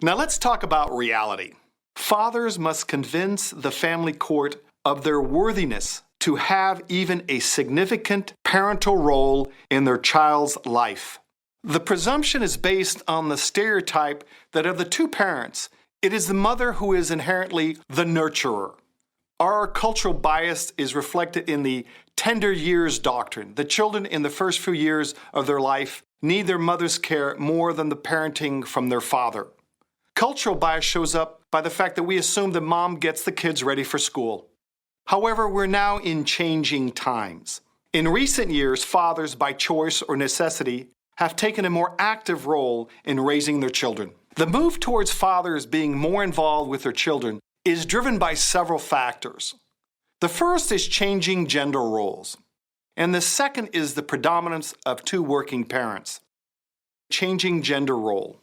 Now let's talk about reality. Fathers must convince the family court of their worthiness to have even a significant parental role in their child's life. The presumption is based on the stereotype that of the two parents, it is the mother who is inherently the nurturer. Our cultural bias is reflected in the tender years doctrine. The children in the first few years of their life need their mother's care more than the parenting from their father. Cultural bias shows up by the fact that we assume that mom gets the kids ready for school. However, we're now in changing times. In recent years, fathers, by choice or necessity, have taken a more active role in raising their children. The move towards fathers being more involved with their children is driven by several factors. The first is changing gender roles, and the second is the predominance of two working parents. Changing gender role.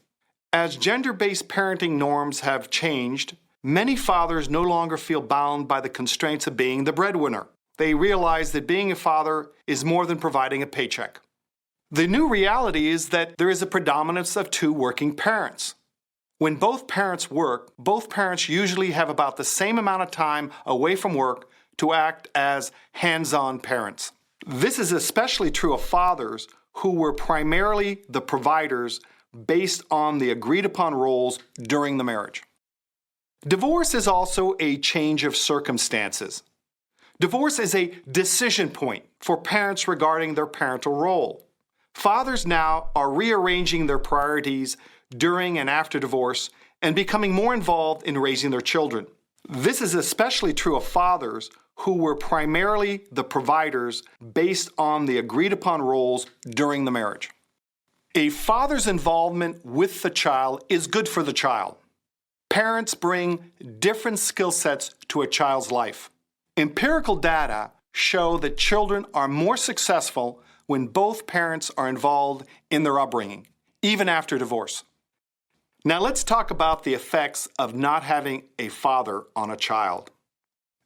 As gender-based parenting norms have changed, many fathers no longer feel bound by the constraints of being the breadwinner. They realize that being a father is more than providing a paycheck. The new reality is that there is a predominance of two working parents. When both parents work, both parents usually have about the same amount of time away from work to act as hands-on parents. This is especially true of fathers who were primarily the providers based on the agreed-upon roles during the marriage. Divorce is also a change of circumstances. Divorce is a decision point for parents regarding their parental role. Fathers now are rearranging their priorities during and after divorce and becoming more involved in raising their children. This is especially true of fathers who were primarily the providers based on the agreed-upon roles during the marriage. A father's involvement with the child is good for the child. Parents bring different skill sets to a child's life. Empirical data show that children are more successful when both parents are involved in their upbringing, even after divorce. Now let's talk about the effects of not having a father on a child.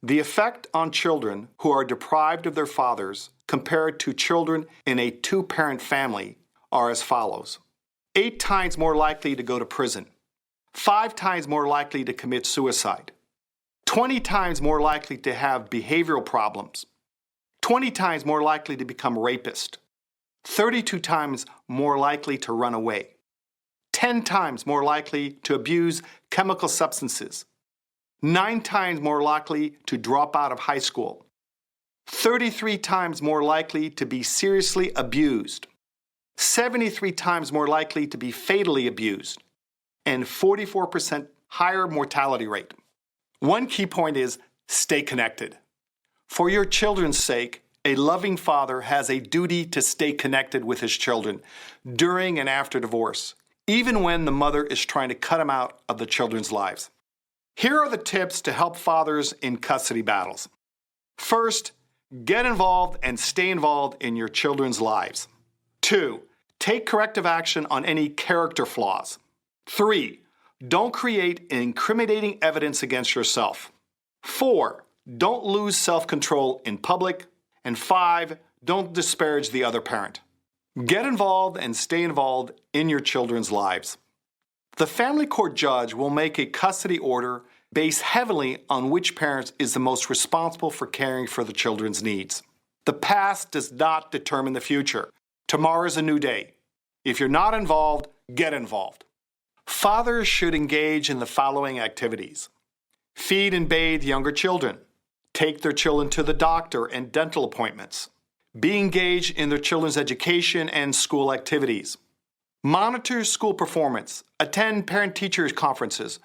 The effect on children who are deprived of their fathers compared to children in a two-parent family are as follows. 8 times more likely to go to prison. 5 times more likely to commit suicide. 20 times more likely to have behavioral problems. 20 times more likely to become rapist. 32 times more likely to run away. 10 times more likely to abuse chemical substances. 9 times more likely to drop out of high school. 33 times more likely to be seriously abused. 73 times more likely to be fatally abused, and 44% higher mortality rate. One key point is stay connected. For your children's sake, a loving father has a duty to stay connected with his children during and after divorce, even when the mother is trying to cut him out of the children's lives. Here are the tips to help fathers in custody battles. First, get involved and stay involved in your children's lives. 2. Take corrective action on any character flaws. 3. Don't create incriminating evidence against yourself. 4. Don't lose self-control in public. And 5. Don't disparage the other parent. Get involved and stay involved in your children's lives. The family court judge will make a custody order based heavily on which parent is the most responsible for caring for the children's needs. The past does not determine the future. Tomorrow is a new day. If you're not involved, get involved. Fathers should engage in the following activities. Feed and bathe younger children. Take their children to the doctor and dental appointments. Be engaged in their children's education and school activities. Monitor school performance. Attend parent-teachers conferences.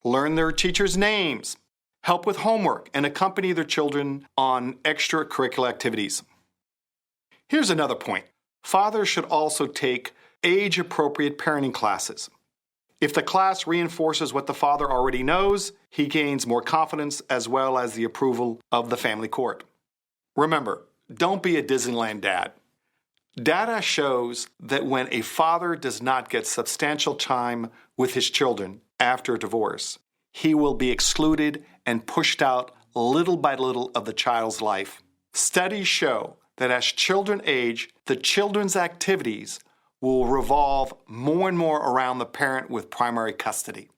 Learn their teachers' names. Help with homework and accompany their children on extracurricular activities. Here's another point. Fathers should also take age-appropriate parenting classes. If the class reinforces what the father already knows, he gains more confidence as well as the approval of the family court. Remember, don't be a Disneyland dad. Data shows that when a father does not get substantial time with his children after a divorce, he will be excluded and pushed out little by little of the child's life. Studies show that as children age, the children's activities will revolve more and more around the parent with primary custody.